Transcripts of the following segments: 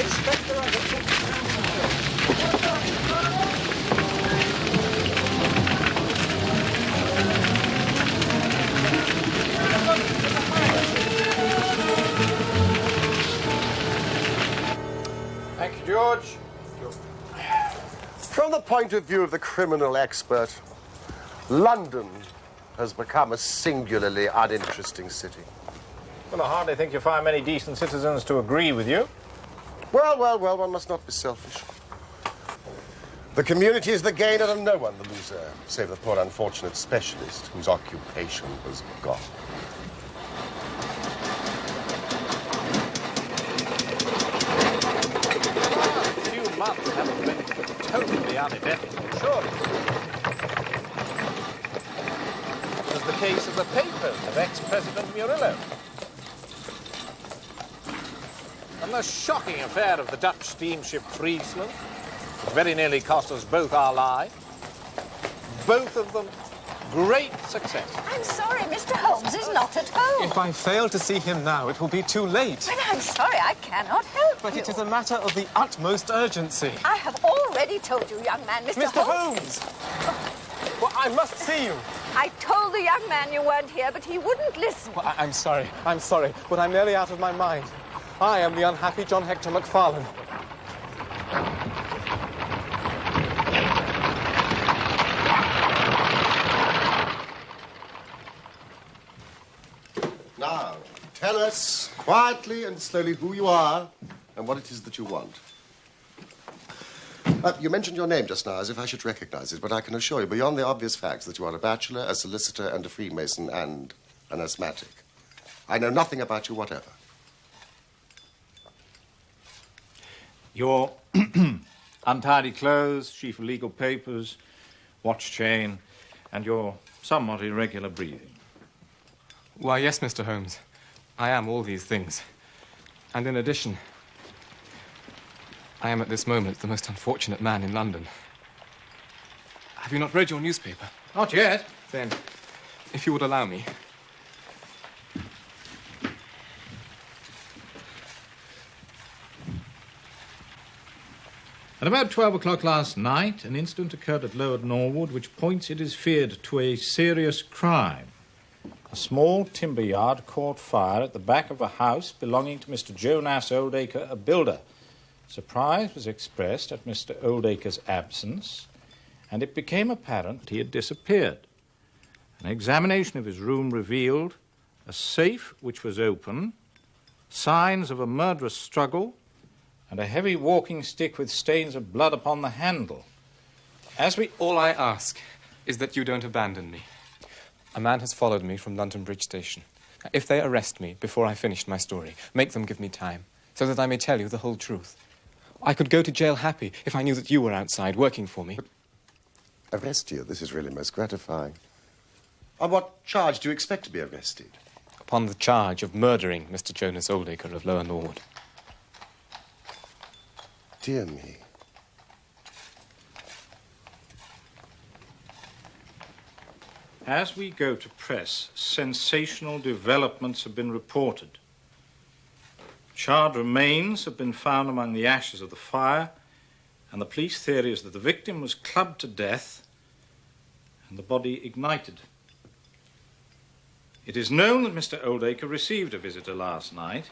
Inspector, I have Thank you, George. From the point of view of the criminal expert, London has become a singularly uninteresting city. Well, I hardly think you'll find many decent citizens to agree with you. Well, one must not be selfish. The community is the gainer and no one the loser, save the poor unfortunate specialist whose occupation was gone. A few months haven't been totally uneventful, surely. There's the case of the papers of ex-President Murillo. And the shocking affair of the Dutch steamship Friesland, which very nearly cost us both our lives. Both of them great success. I'm sorry, Mr. Holmes is not at home. If I fail to see him now, it will be too late. But I'm sorry, I cannot help But you. it is a matter of the utmost urgency. I have already told you, young man, Mr. Holmes! Well, I must see you. I told the young man you weren't here, but he wouldn't listen. Well, I'm sorry, but I'm nearly out of my mind. I am the unhappy John Hector MacFarlane. Now, tell us quietly and slowly who you are and what it is that you want. You mentioned your name just now as if I should recognize it, but I can assure you, beyond the obvious facts, that you are a bachelor, a solicitor, and a Freemason, and an asthmatic. I know nothing about you whatever. Your untidy clothes, sheaf of legal papers, watch chain, and your somewhat irregular breathing. Why, yes, Mr. Holmes. I am all these things. And in addition, I am at this moment the most unfortunate man in London. Have you not read your newspaper? Not yet. Then, if you would allow me. At about 12 o'clock last night, an incident occurred at Lower Norwood which points, it is feared, to a serious crime. A small timber yard caught fire at the back of a house belonging to Mr. Jonas Oldacre, a builder. Surprise was expressed at Mr. Oldacre's absence, and it became apparent that he had disappeared. An examination of his room revealed a safe which was open, signs of a murderous struggle, and a heavy walking stick with stains of blood upon the handle. All I ask is that you don't abandon me. A man has followed me from London Bridge Station. If they arrest me before I finish my story, make them give me time, so that I may tell you the whole truth. I could go to jail happy if I knew that you were outside working for me. Arrest you? This is really most gratifying. On what charge do you expect to be arrested? Upon the charge of murdering Mr. Jonas Oldacre of Lower Norwood. Dear me. As we go to press, sensational developments have been reported. Charred remains have been found among the ashes of the fire, and the police theory is that the victim was clubbed to death and the body ignited. It is known that Mr. Oldacre received a visitor last night,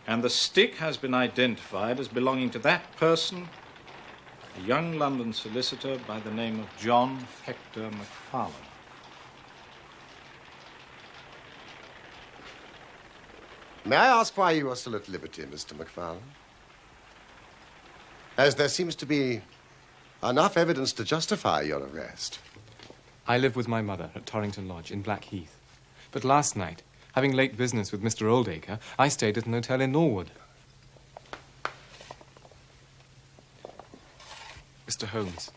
and the stick has been identified as belonging to that person, a young London solicitor by the name of John Hector MacFarlane. May I ask why you are still at liberty, Mr. MacFarlane? As there seems to be enough evidence to justify your arrest. I live with my mother at Torrington Lodge in Blackheath. But last night, having late business with Mr. Oldacre, I stayed at an hotel in Norwood. Mr. Holmes,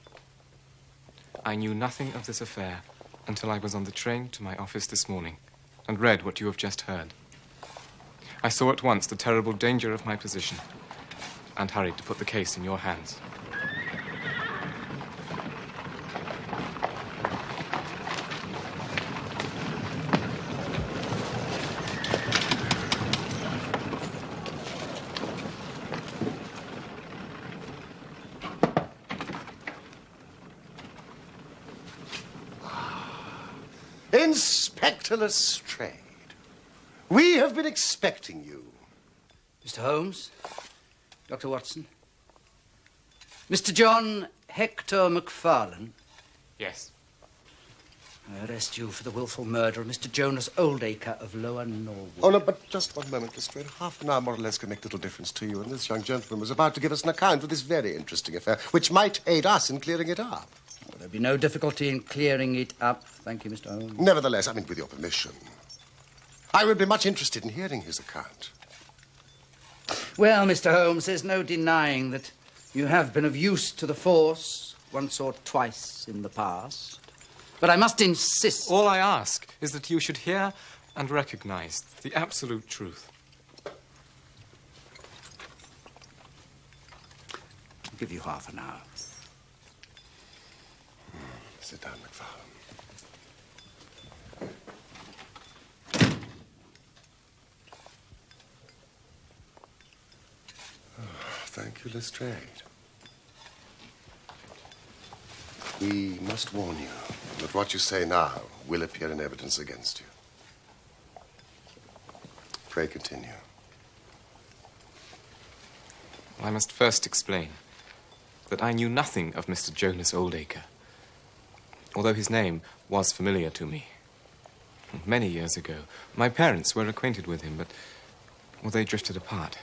I knew nothing of this affair until I was on the train to my office this morning and read what you have just heard. I saw at once the terrible danger of my position and hurried to put the case in your hands. Hector Lestrade. We have been expecting you. Mr. Holmes, Dr. Watson, Mr. John Hector MacFarlane. Yes. I arrest you for the willful murder of Mr. Jonas Oldacre of Lower Norwood. Oh, no, but just one moment, Lestrade. Half an hour more or less can make little difference to you, and this young gentleman was about to give us an account of this very interesting affair, which might aid us in clearing it up. Well, there'll be no difficulty in clearing it up. Thank you, Mr. Holmes. Nevertheless, with your permission, I would be much interested in hearing his account. Well, Mr. Holmes, there's no denying that you have been of use to the force once or twice in the past. But I must insist... All I ask is that you should hear and recognize the absolute truth. I'll give you half an hour. Sit down, MacFarlane. Thank you, Lestrade. We must warn you that what you say now will appear in evidence against you. Pray continue. I must first explain that I knew nothing of Mr. Jonas Oldacre, although his name was familiar to me. Many years ago, my parents were acquainted with him, but they drifted apart.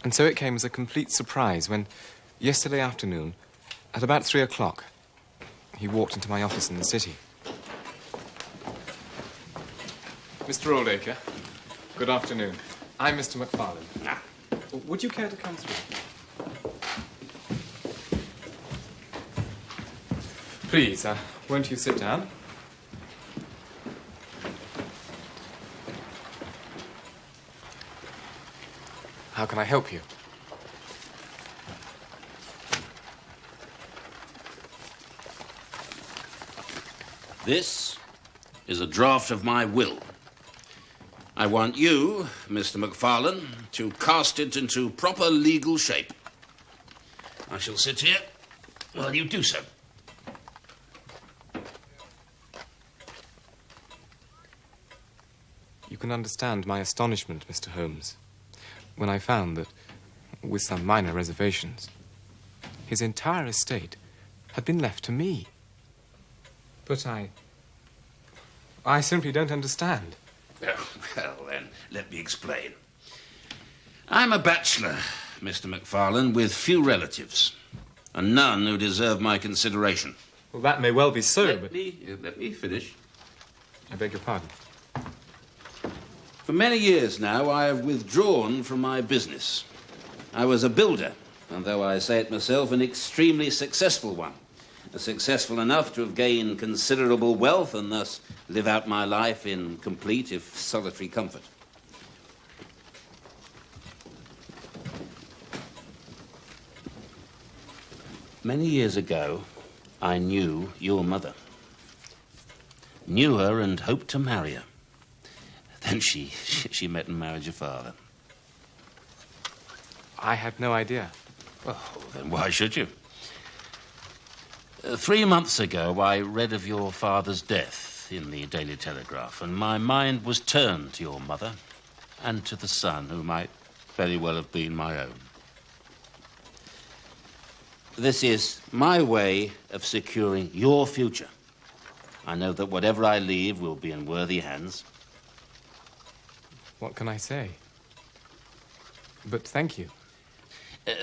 And so it came as a complete surprise when, yesterday afternoon, at about 3 o'clock, he walked into my office in the city. Mr. Oldacre, good afternoon. I'm Mr. MacFarlane. Would you care to come through? Please, won't you sit down? How can I help you? This is a draft of my will. I want you, Mr. MacFarlane, to cast it into proper legal shape. I shall sit here while you do so. You can understand my astonishment, Mr. Holmes, when I found that, with some minor reservations, his entire estate had been left to me. But I simply don't understand. Well, then, let me explain. I'm a bachelor, Mr. MacFarlane, with few relatives, and none who deserve my consideration. Well, that may well be so, Let me finish. I beg your pardon. For many years now, I have withdrawn from my business. I was a builder, and though I say it myself, an extremely successful one. Successful enough to have gained considerable wealth and thus live out my life in complete, if solitary, comfort. Many years ago, I knew your mother. Knew her and hoped to marry her. Then she met and married your father. I had no idea. Well, then why should you? 3 months ago, I read of your father's death in the Daily Telegraph, and my mind was turned to your mother and to the son who might very well have been my own. This is my way of securing your future. I know that whatever I leave will be in worthy hands. What can I say? But thank you.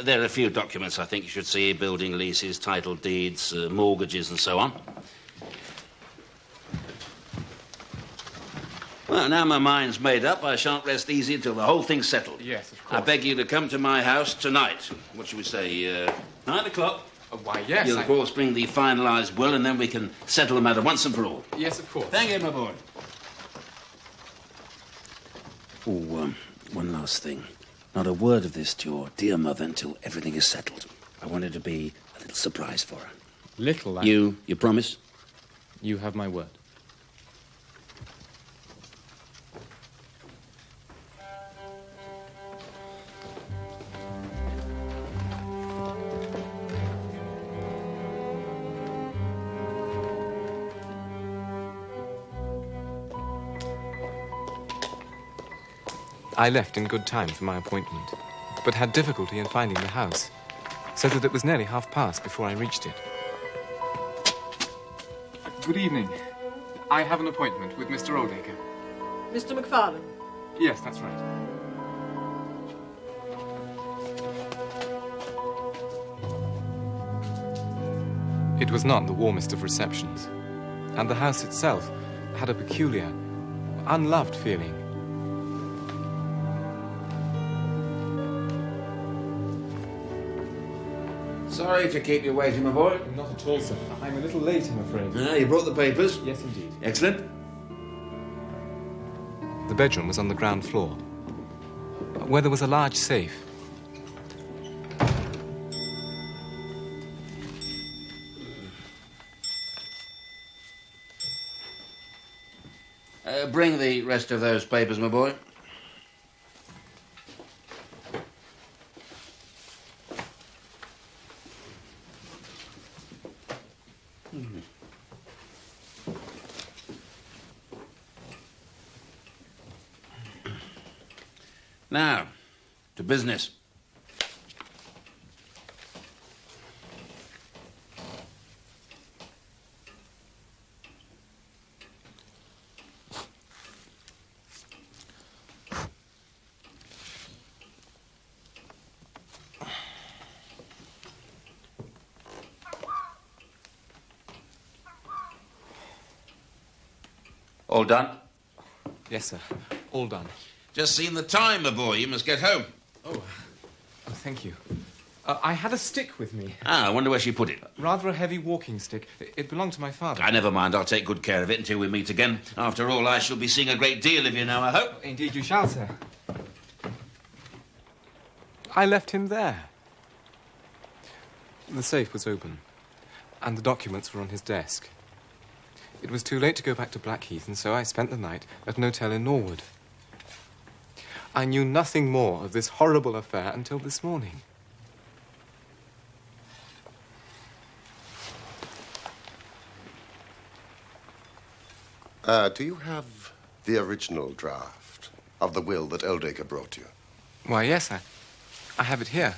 There are a few documents I think you should see: building leases, title deeds, mortgages, and so on. Well, now my mind's made up, I shan't rest easy until the whole thing's settled. Yes, of course. I beg you to come to my house tonight. What should we say, 9 o'clock? Why, yes. You'll, of course, bring the finalised will, and then we can settle the matter once and for all. Yes, of course. Thank you, my boy. Oh, one last thing. Not a word of this to your dear mother until everything is settled. I want it to be a little surprise for her. Little, You promise? You have my word. I left in good time for my appointment, but had difficulty in finding the house, so that it was nearly past before I reached it. Good evening. I have an appointment with Mr. Oldacre. Mr. MacFarlane? Yes, that's right. It was not the warmest of receptions, and the house itself had a peculiar, unloved feeling. Sorry to keep you waiting, my boy. Not at all, sir. I'm a little late, I'm afraid. Ah, you brought the papers? Yes, indeed. Excellent. The bedroom was on the ground floor, where there was a large safe. Bring the rest of those papers, my boy. Now, to business. All done? Yes, sir. All done. Just seen the time, my boy. You must get home. Oh, thank you. I had a stick with me. Ah, I wonder where she put it. Rather a heavy walking stick. It belonged to my father. Never mind. I'll take good care of it until we meet again. After all, I shall be seeing a great deal of you now, I hope. Indeed you shall, sir. I left him there. The safe was open, and the documents were on his desk. It was too late to go back to Blackheath, and so I spent the night at an hotel in Norwood. I knew nothing more of this horrible affair until this morning. Do you have the original draft of the will that Oldacre brought you? Why, yes, I have it here.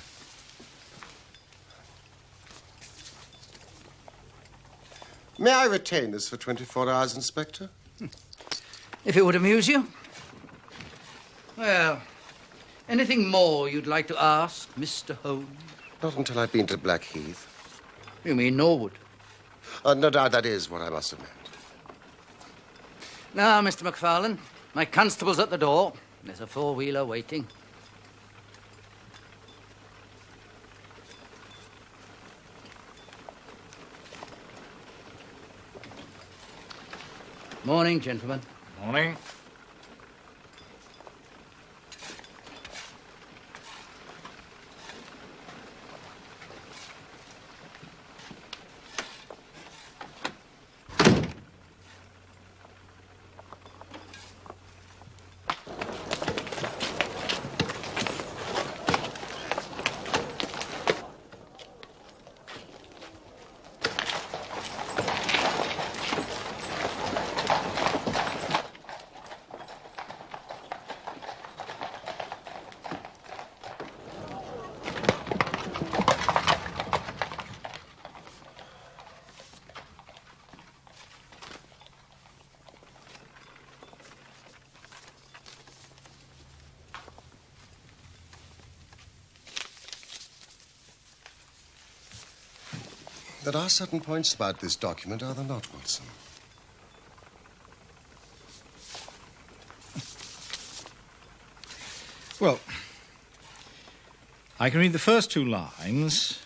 May I retain this for 24 hours, Inspector? If it would amuse you. Well, anything more you'd like to ask, Mr. Holmes? Not until I've been to Blackheath. You mean Norwood? No doubt that is what I must have meant. Now, Mr. MacFarlane, my constable's at the door. There's a four-wheeler waiting. Morning, gentlemen. Morning. There are certain points about this document, are there not, Watson? Well, I can read the first two lines,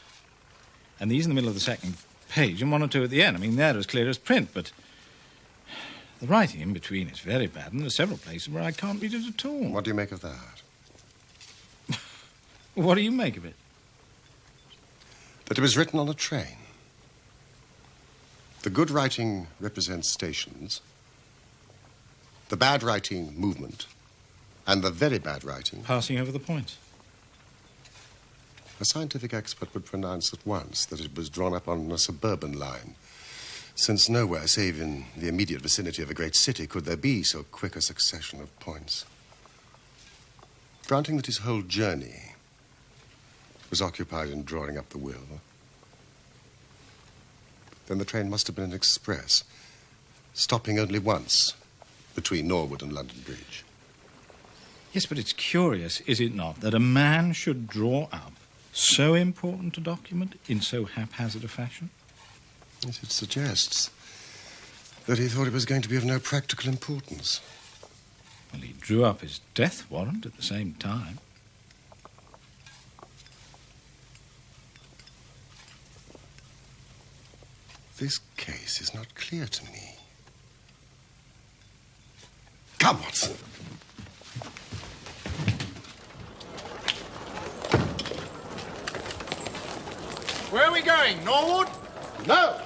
and these in the middle of the second page, and one or two at the end. I mean, they're as clear as print, but the writing in between is very bad, and there are several places where I can't read it at all. What do you make of that? What do you make of it? That it was written on a train. The good writing represents stations, the bad writing movement, and the very bad writing... Passing over the points. A scientific expert would pronounce at once that it was drawn up on a suburban line, since nowhere, save in the immediate vicinity of a great city, could there be so quick a succession of points. Granting that his whole journey was occupied in drawing up the will, then the train must have been an express, stopping only once between Norwood and London Bridge. Yes, but it's curious, is it not, that a man should draw up so important a document in so haphazard a fashion? Yes, it suggests that he thought it was going to be of no practical importance. Well, he drew up his death warrant at the same time. This case is not clear to me. Come, Watson. Where are we going, Norwood? No!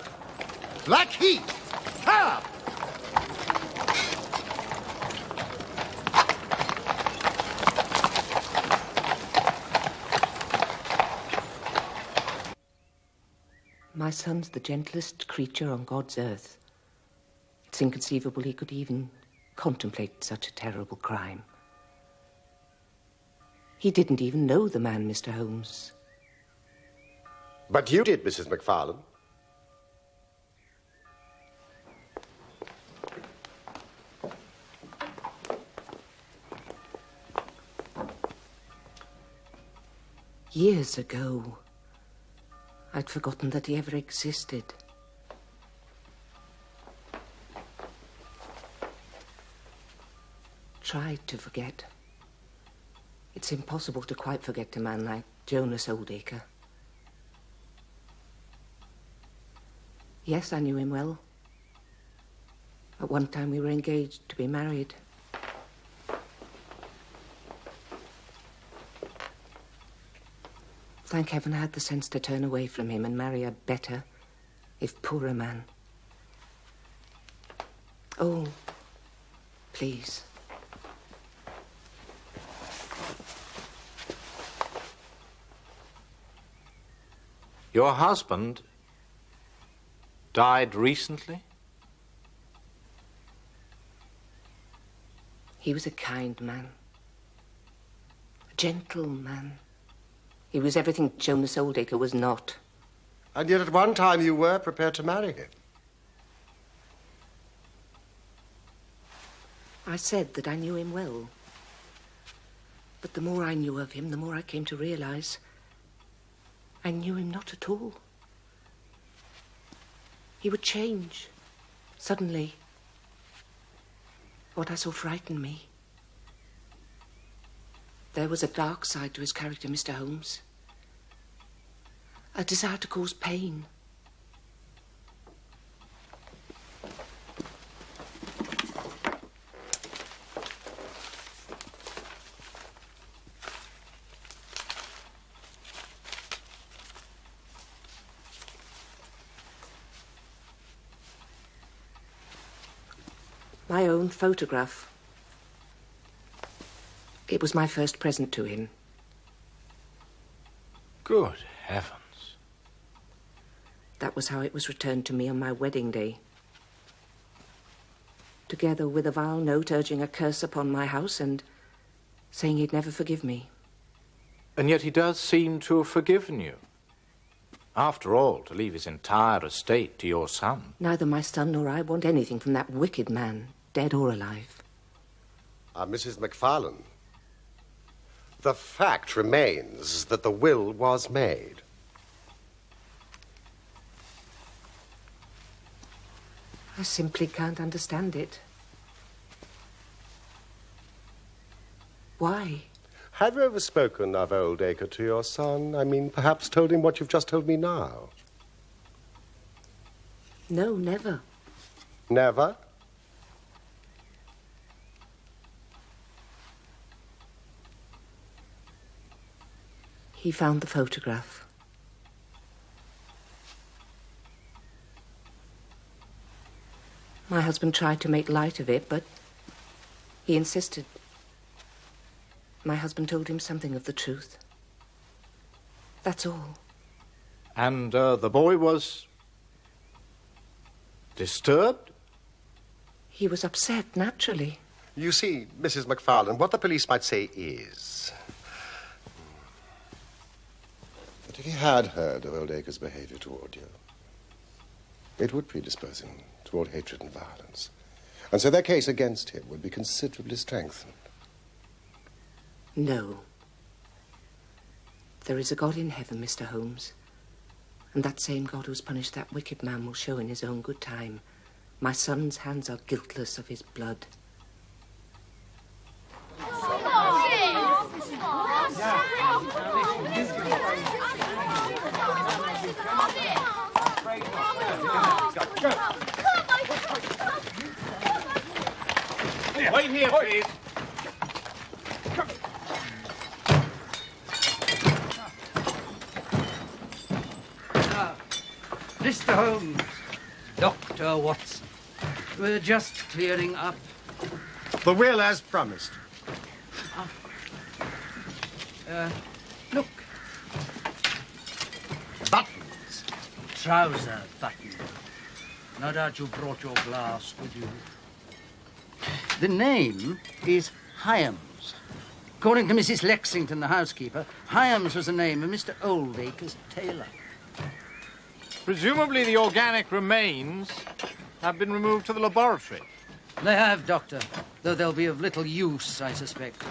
Blackheath! Come! My son's the gentlest creature on God's earth. It's inconceivable he could even contemplate such a terrible crime. He didn't even know the man, Mr. Holmes. But you did, Mrs. McFarlane. Years ago, I'd forgotten that he ever existed. Tried to forget. It's impossible to quite forget a man like Jonas Oldacre. Yes, I knew him well. At one time we were engaged to be married. Thank heaven I had the sense to turn away from him and marry a better, if poorer man. Oh, please. Your husband died recently? He was a kind man. A gentle man. He was everything Jonas Oldacre was not. And yet at one time you were prepared to marry him. I said that I knew him well. But the more I knew of him, the more I came to realize I knew him not at all. He would change, suddenly. What I saw frightened me. There was a dark side to his character, Mr. Holmes. A desire to cause pain. My own photograph. It was my first present to him. Good heavens. That was how it was returned to me on my wedding day. Together with a vile note urging a curse upon my house and saying he'd never forgive me. And yet he does seem to have forgiven you. After all, to leave his entire estate to your son. Neither my son nor I want anything from that wicked man, dead or alive. Mrs. McFarlane, the fact remains that the will was made. I simply can't understand it. Why? Have you ever spoken of Oldacre to your son? I mean, perhaps told him what you've just told me now? No, never. Never? He found the photograph. My husband tried to make light of it, but he insisted. My husband told him something of the truth. That's all. And the boy was disturbed? He was upset, naturally. You see, Mrs. McFarlane, what the police might say is If he had heard of Oldacre's behavior toward you, it would predispose him toward hatred and violence. And so their case against him would be considerably strengthened. No. There is a God in heaven, Mr. Holmes. And that same God who's punished that wicked man will show in his own good time. My son's hands are guiltless of his blood. Wait here, please. Mr. Holmes, Dr. Watson, we're just clearing up. The will as promised. Look. Buttons. Trouser button. No doubt you brought your glass with you. The name is Hyams. According to Mrs. Lexington, the housekeeper, Hyams was the name of Mr. Oldacre's tailor. Presumably the organic remains have been removed to the laboratory. They have, Doctor, though they'll be of little use, I suspect.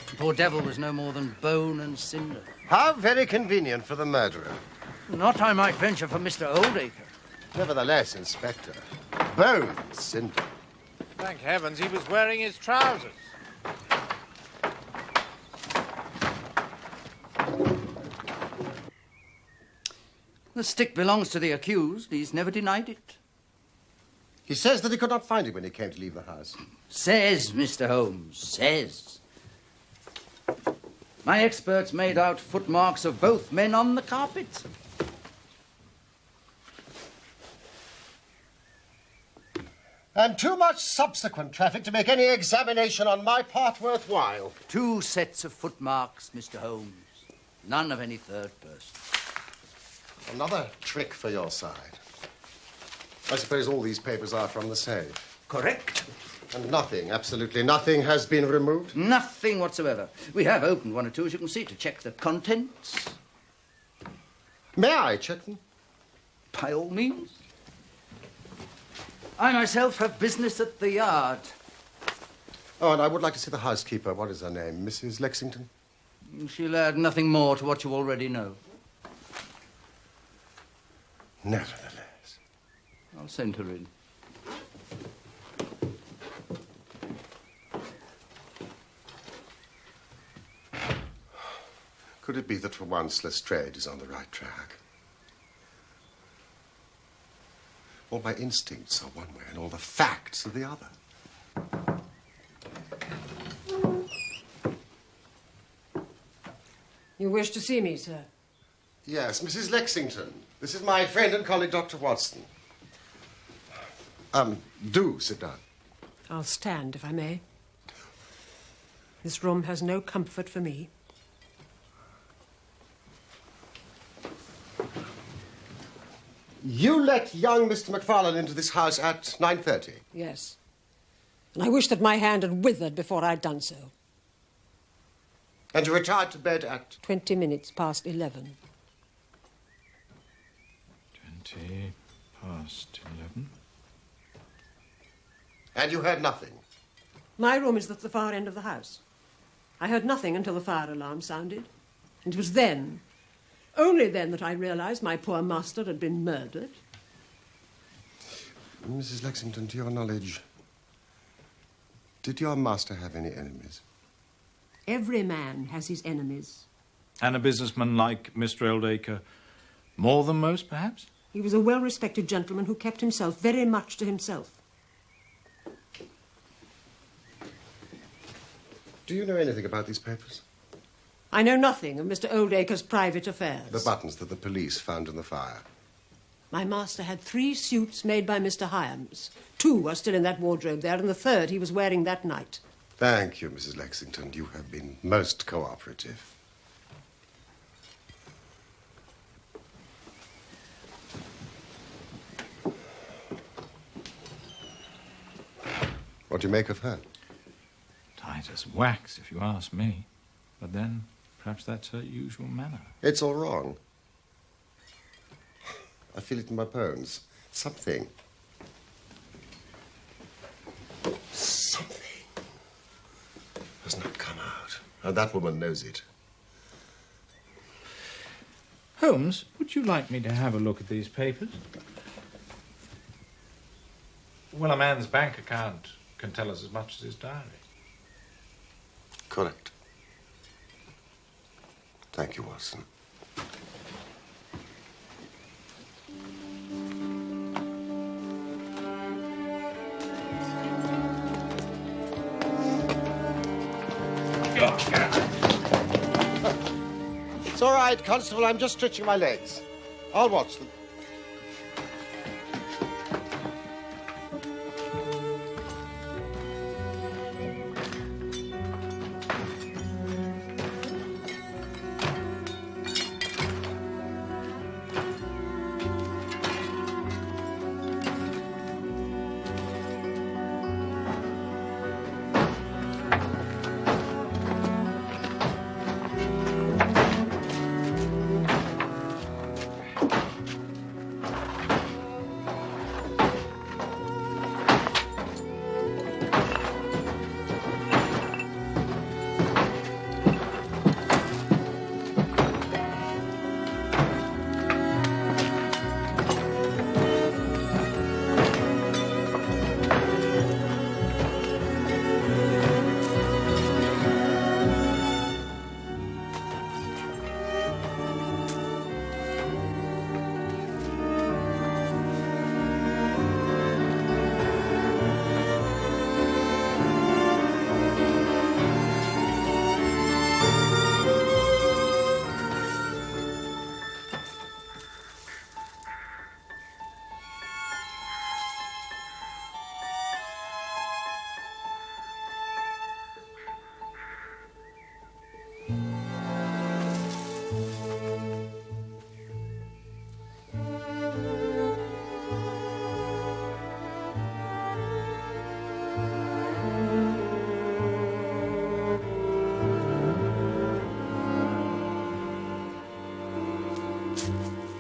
The poor devil was no more than bone and cinder. How very convenient for the murderer. Not, I might venture, for Mr. Oldacre. Nevertheless, Inspector, bone and cinder. Thank heavens he was wearing his trousers. The stick belongs to the accused. He's never denied it. He says that he could not find it when he came to leave the house. Says, Mr. Holmes, says. My experts made out footmarks of both men on the carpet. And too much subsequent traffic to make any examination on my part worthwhile. 2 sets of footmarks, Mr. Holmes. None of any third person. Another trick for your side. I suppose all these papers are from the safe. Correct. And nothing, absolutely nothing, has been removed? Nothing whatsoever. We have opened 1 or 2, as you can see, to check the contents. May I check them? By all means. I myself have business at the yard. Oh, and I would like to see the housekeeper. What is her name? Mrs. Lexington? She'll add nothing more to what you already know. Nevertheless. I'll send her in. Could it be that for once Lestrade is on the right track? All my instincts are one way and all the facts are the other. You wish to see me, sir? Yes, Mrs. Lexington. This is my friend and colleague, Dr. Watson. Do sit down. I'll stand, if I may. This room has no comfort for me. You let young Mr. MacFarlane into this house at 9:30? Yes. And I wish that my hand had withered before I'd done so. And you retired to bed at? 20 minutes past 11. 20 past 11. And you heard nothing? My room is at the far end of the house. I heard nothing until the fire alarm sounded. And it was then, only then, that I realized my poor master had been murdered. Mrs. Lexington, to your knowledge, did your master have any enemies? Every man has his enemies. And a businessman like Mr. Oldacre, more than most, perhaps? He was a well-respected gentleman who kept himself very much to himself. Do you know anything about these papers? I know nothing of Mr. Oldacre's private affairs. The buttons that the police found in the fire. My master had 3 suits made by Mr. Hyams. 2 are still in that wardrobe there, and the 3rd he was wearing that night. Thank you, Mrs. Lexington. You have been most cooperative. What do you make of her? Tight as wax, if you ask me. But then, perhaps that's her usual manner. It's all wrong. I feel it in my bones. Something has not come out. And that woman knows it. Holmes, would you like me to have a look at these papers? Well, a man's bank account can tell us as much as his diary. Correct. Thank you, Watson. It's all right, Constable. I'm just stretching my legs. I'll watch them.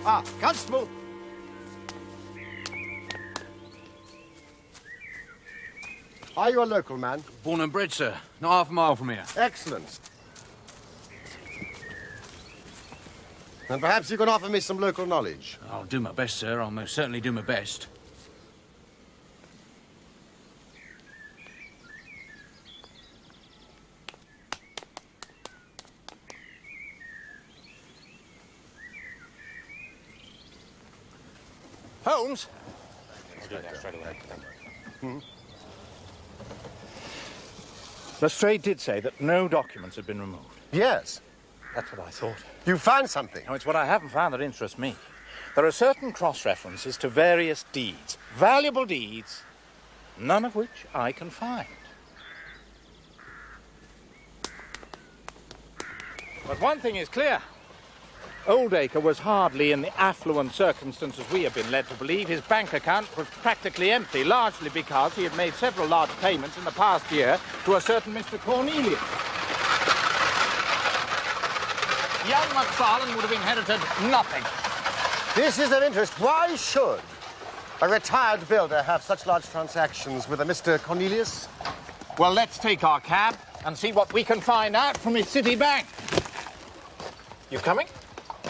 Ah, Constable! Are you a local man? Born and bred, sir. Not half a mile from here. Excellent. And perhaps you can offer me some local knowledge. I'll do my best, sir. I'll most certainly do my best. Holmes? I'll do that straight away. Hmm? Lestrade did say that no documents had been removed. Yes. That's what I thought. You found something? No, it's what I haven't found that interests me. There are certain cross-references to various deeds, valuable deeds, none of which I can find. But one thing is clear. Oldacre was hardly in the affluent circumstances we have been led to believe. His bank account was practically empty, largely because he had made several large payments in the past year to a certain Mr. Cornelius. Young MacFarlane would have inherited nothing. This is of interest. Why should a retired builder have such large transactions with a Mr. Cornelius? Well, let's take our cab and see what we can find out from his city bank. You coming?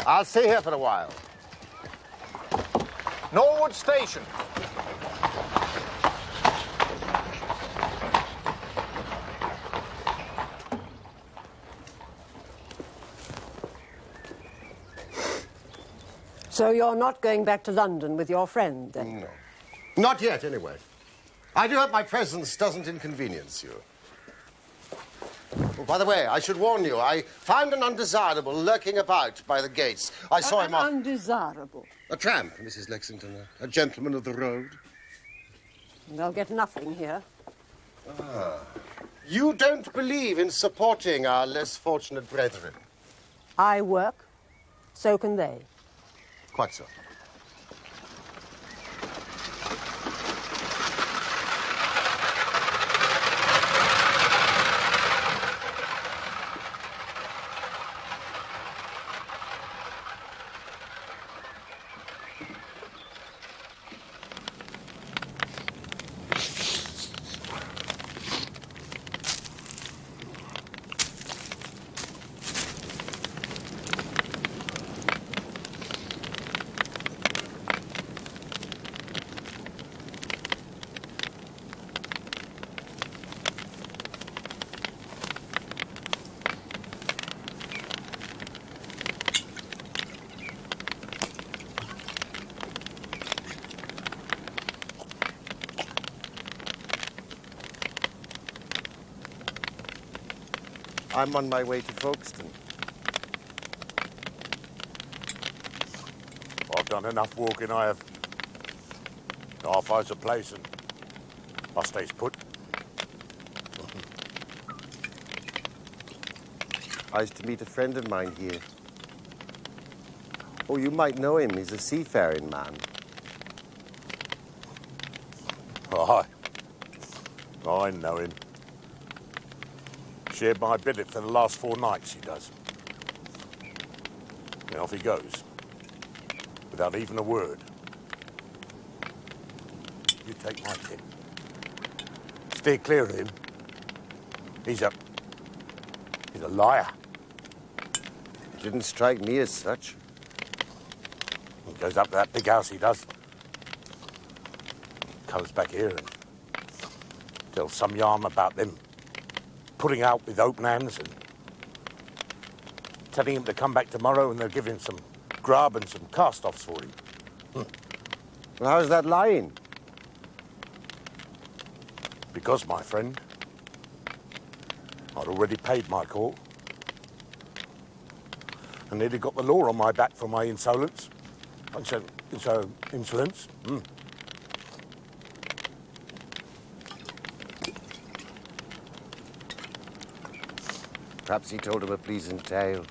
I'll stay here for a while. Norwood Station. So you're not going back to London with your friend, then? No. Not yet, anyway. I do hope my presence doesn't inconvenience you. Oh, by the way, I should warn you, I found an undesirable lurking about by the gates. I saw him off... Undesirable? A tramp, Mrs. Lexington, a gentleman of the road. They'll get nothing here. Ah. You don't believe in supporting our less fortunate brethren? I work, so can they. Quite so. I'm on my way to Folkestone. I've done enough walking, I have. I finds a place and I stays put. I used to meet a friend of mine here. Oh, you might know him. He's a seafaring man. Aye. I know him. Shared my billet for the last 4 nights, he does. And off he goes. Without even a word. You take my tip. Stay clear of him. He's a liar. He didn't strike me as such. He goes up to that big house, he does. Comes back here and tells some yarn about them putting out with open hands and telling him to come back tomorrow and they'll give him some grub and some cast-offs for him. Well, how's that lying? Because, my friend, I'd already paid my call. And nearly got the law on my back for my insolence. Insolence. Perhaps he told him a pleasing tale.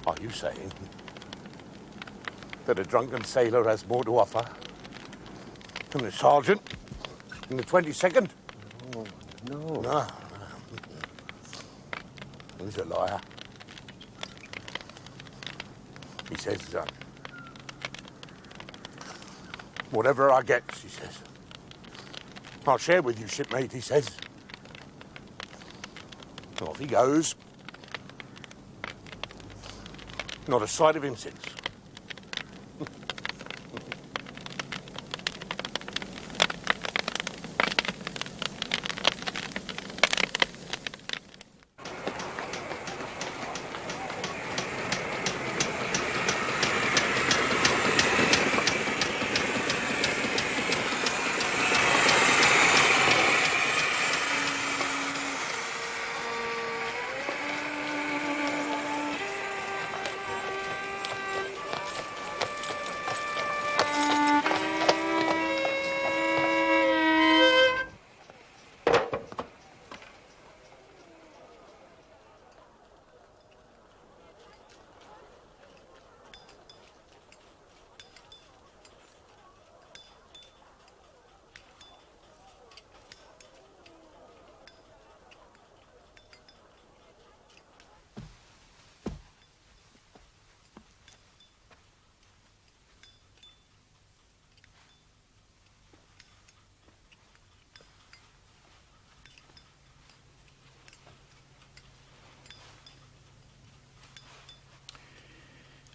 Are you saying that a drunken sailor has more to offer than a sergeant in the 22nd? Oh, no. No. He's a liar. He says, whatever I get, he says, I'll share with you, shipmate, he says. Off he goes. Not a sight of him since.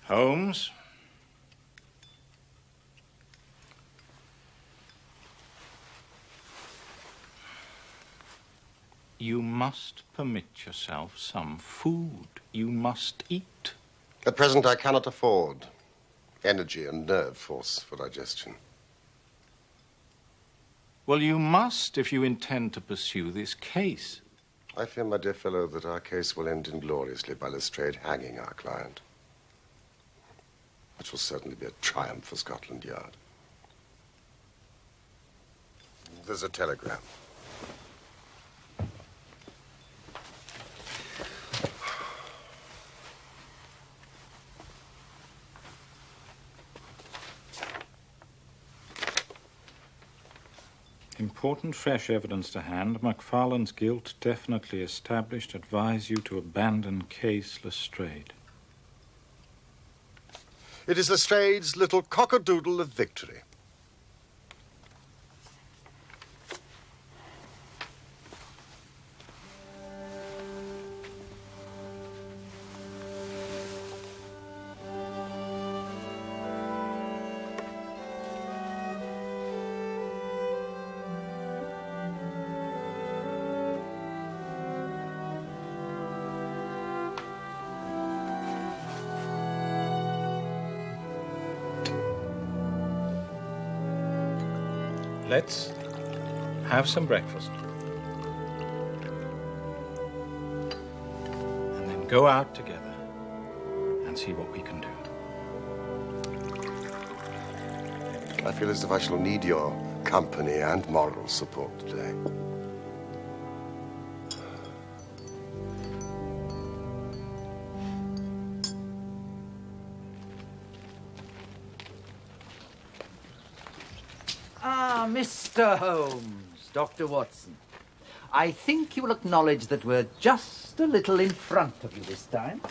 Holmes? You must permit yourself some food. You must eat. At present, I cannot afford energy and nerve force for digestion. Well, you must if you intend to pursue this case. I fear, my dear fellow, that our case will end ingloriously by Lestrade hanging our client. Which will certainly be a triumph for Scotland Yard. There's a telegram. Important fresh evidence to hand. MacFarlane's guilt definitely established. Advise you to abandon case Lestrade. It is Lestrade's little cockadoodle of victory. Let's have some breakfast. go out together and see what we can do. I feel as if I shall need your company and moral support today. Ah, Mr. Holmes, Dr. Watson. I think you will acknowledge that we're just a little in front of you this time.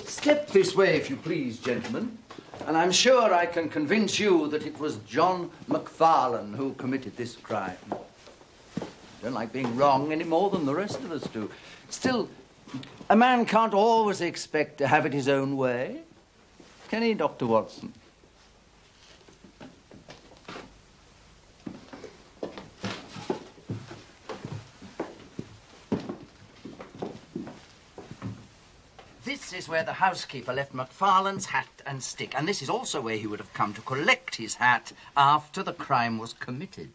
Step this way, if you please, gentlemen, and I'm sure I can convince you that it was John McFarlane who committed this crime. I don't like being wrong any more than the rest of us do. Still, a man can't always expect to have it his own way. Can he, Dr. Watson? This is where the housekeeper left McFarlane's hat and stick, and this is also where he would have come to collect his hat after the crime was committed.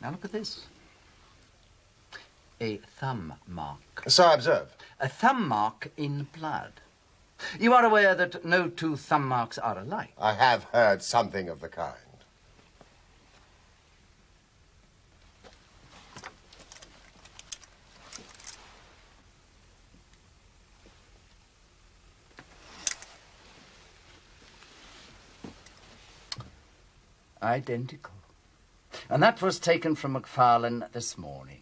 Now look at this. A thumb mark. So I observe. A thumb mark in blood. You are aware that no two thumb marks are alike. I have heard something of the kind. Identical. And that was taken from McFarlane this morning.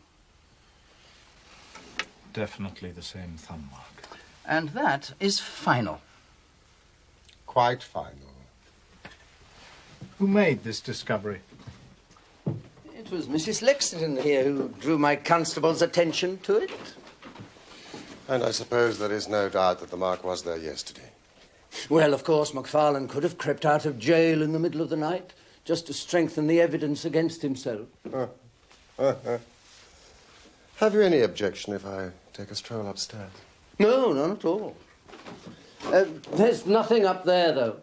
Definitely the same thumb mark. And that is final. Quite final. Who made this discovery? It was Mrs. Lexington here who drew my constable's attention to it. And I suppose there is no doubt that the mark was there yesterday. Well, of course, McFarlane could have crept out of jail in the middle of the night just to strengthen the evidence against himself. Have you any objection if I take a stroll upstairs? No, none at all. There's nothing up there, though.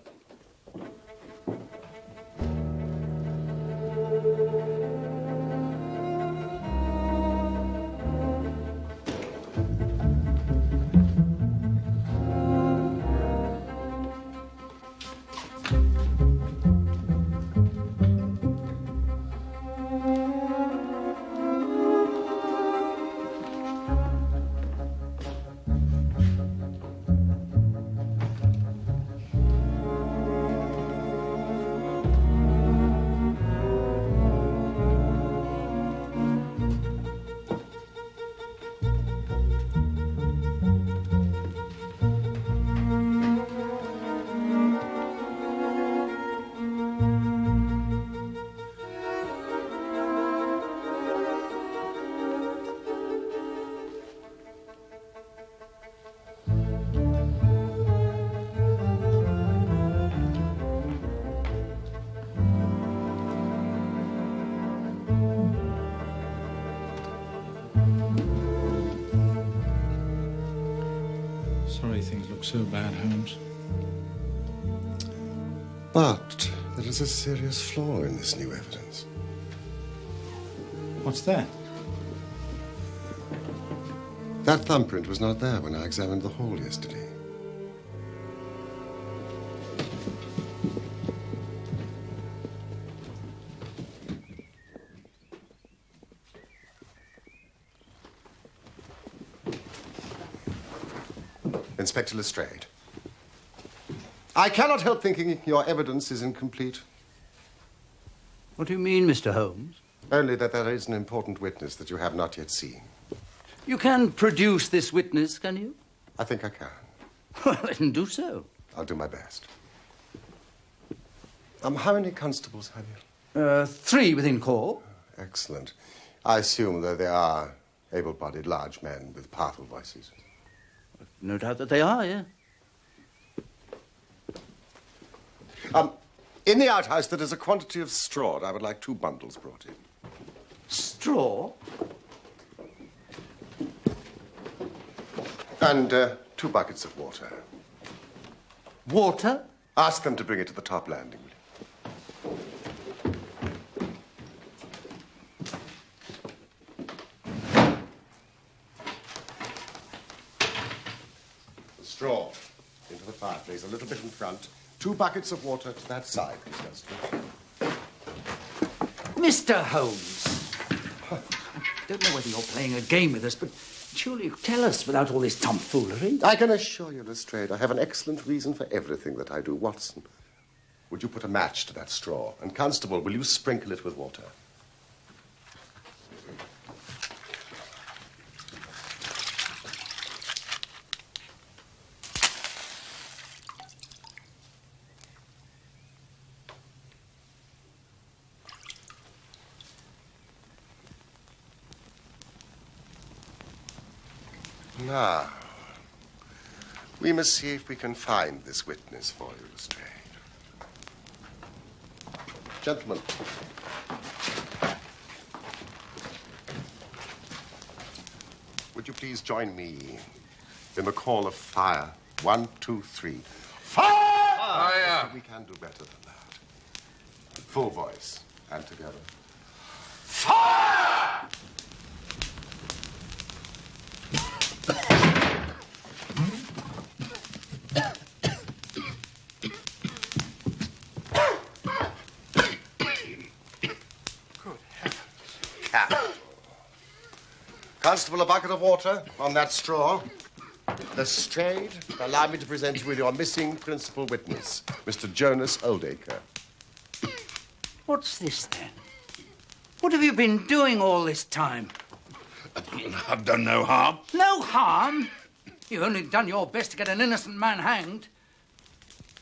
Sorry things look so bad, Holmes. But there is a serious flaw in this new evidence. What's that? That thumbprint was not there when I examined the hall yesterday. Inspector Lestrade, I cannot help thinking your evidence is incomplete. What do you mean, Mr. Holmes? Only that there is an important witness that you have not yet seen. You can produce this witness, can you? I think I can. Well, then do so. I'll do my best. How many constables have you? 3 within call. Excellent. I assume that they are able-bodied large men with powerful voices. No doubt that they are, yeah. In the outhouse, there is a quantity of straw. I would like 2 bundles brought in. Straw? And 2 buckets of water. Water? Ask them to bring it to the top landing, will you? Straw into the fireplace, a little bit in front. 2 buckets of water to that side, Miss Constable. Mr. Holmes, I don't know whether you're playing a game with us, but surely you tell us without all this tomfoolery. I can assure you, Lestrade, I have an excellent reason for everything that I do. Watson, would you put a match to that straw? And Constable, will you sprinkle it with water? Now, we must see if we can find this witness for you, Lestrade. Gentlemen. Would you please join me in the call of fire? 1, 2, 3. Fire! Fire! We can do better than that. Full voice and together. Fire! Constable, a bucket of water on that straw. Lestrade, allow me to present you with your missing principal witness, Mr. Jonas Oldacre. What's this, then? What have you been doing all this time? I've done no harm. No harm? You've only done your best to get an innocent man hanged.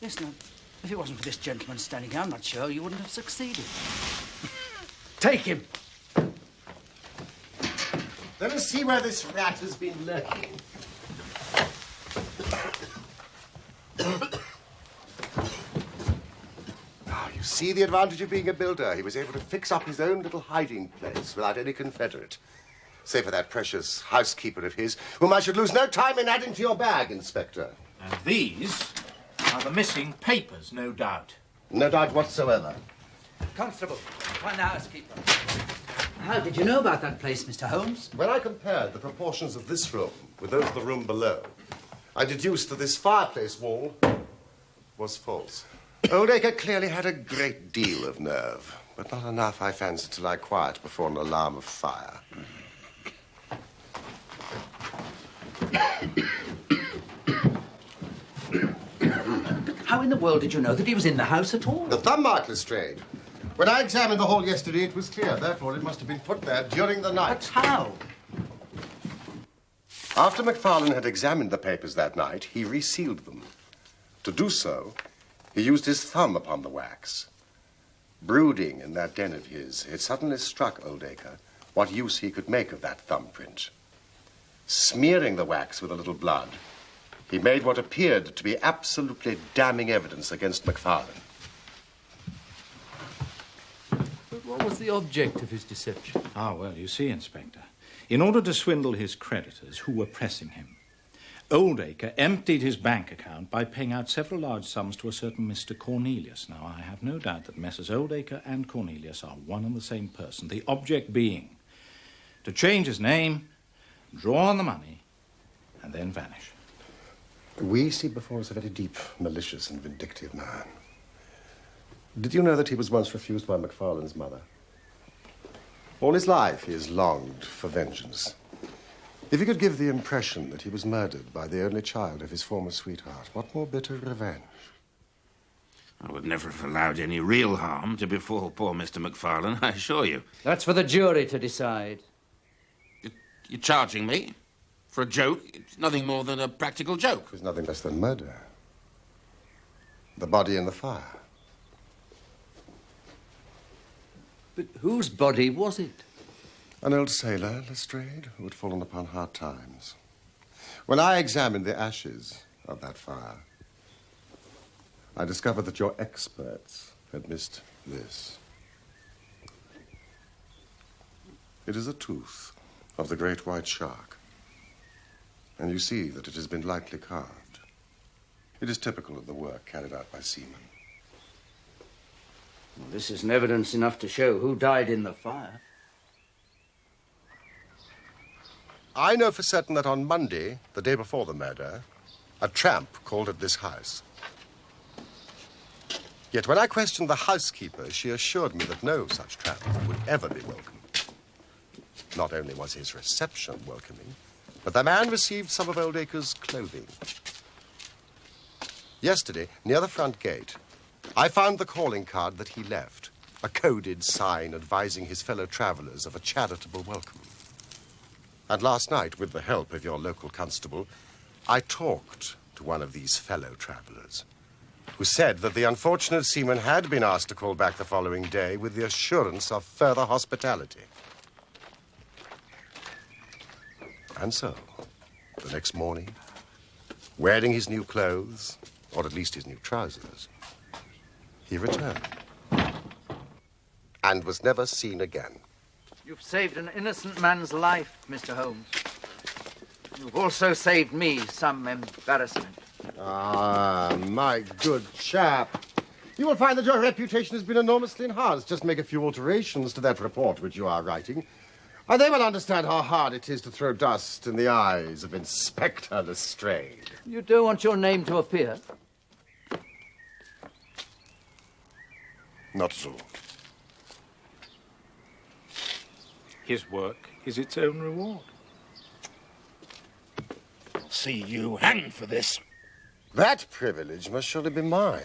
Listen, if it wasn't for this gentleman standing here, I'm not sure you wouldn't have succeeded. Take him. Let us see where this rat has been lurking. Now, you see the advantage of being a builder. He was able to fix up his own little hiding place without any confederate. Save for that precious housekeeper of his, whom I should lose no time in adding to your bag, Inspector. And these are the missing papers, no doubt. No doubt whatsoever. Constable, find the housekeeper. How did you know about that place, Mr. Holmes? When I compared the proportions of this room with those of the room below, I deduced that this fireplace wall was false. Oldacre clearly had a great deal of nerve, but not enough, I fancy, to lie quiet before an alarm of fire. How in the world did you know that he was in the house at all? The thumb mark, Lestrade. When I examined the hall yesterday, it was clear. Therefore, it must have been put there during the night. But how? After MacFarlane had examined the papers that night, he resealed them. To do so, he used his thumb upon the wax. Brooding in that den of his, it suddenly struck Oldacre what use he could make of that thumbprint. Smearing the wax with a little blood, he made what appeared to be absolutely damning evidence against MacFarlane. But what was the object of his deception? Ah, well, you see, Inspector, in order to swindle his creditors who were pressing him, Oldacre emptied his bank account by paying out several large sums to a certain Mr. Cornelius. Now, I have no doubt that Messrs. Oldacre and Cornelius are one and the same person, the object being to change his name, draw on the money, and then vanish. We see before us a very deep, malicious and vindictive man. Did you know that he was once refused by MacFarlane's mother? All his life he has longed for vengeance. If he could give the impression that he was murdered by the only child of his former sweetheart, what more bitter revenge? I would never have allowed any real harm to befall poor Mr. MacFarlane, I assure you. That's for the jury to decide. You're charging me for a joke? It's nothing more than a practical joke. It's nothing less than murder. The body in the fire. But whose body was it? An old sailor, Lestrade, who had fallen upon hard times. When I examined the ashes of that fire, I discovered that your experts had missed this. It is a tooth of the great white shark. And you see that it has been lightly carved. It is typical of the work carried out by seamen. Well, this isn't evidence enough to show who died in the fire. I know for certain that on Monday, the day before the murder, A tramp called at this house. Yet when I questioned the housekeeper, she assured me that no such tramp would ever be welcome. Not only was his reception welcoming, but the man received some of Oldacre's clothing. Yesterday, near the front gate, I found the calling card that he left, a coded sign advising his fellow travelers of a charitable welcome. And last night, with the help of your local constable, I talked to one of these fellow travelers, who said that the unfortunate seaman had been asked to call back the following day with the assurance of further hospitality. And so, the next morning, wearing his new clothes, or at least his new trousers, he returned and was never seen again. You've saved an innocent man's life, Mr. Holmes. You've also saved me some embarrassment. Ah, my good chap. You will find that your reputation has been enormously enhanced. Just make a few alterations to that report which you are writing, and they will understand how hard it is to throw dust in the eyes of Inspector Lestrade. You don't want your name to appear? Not at all. His work is its own reward. I'll see you hanged for this. That privilege must surely be mine.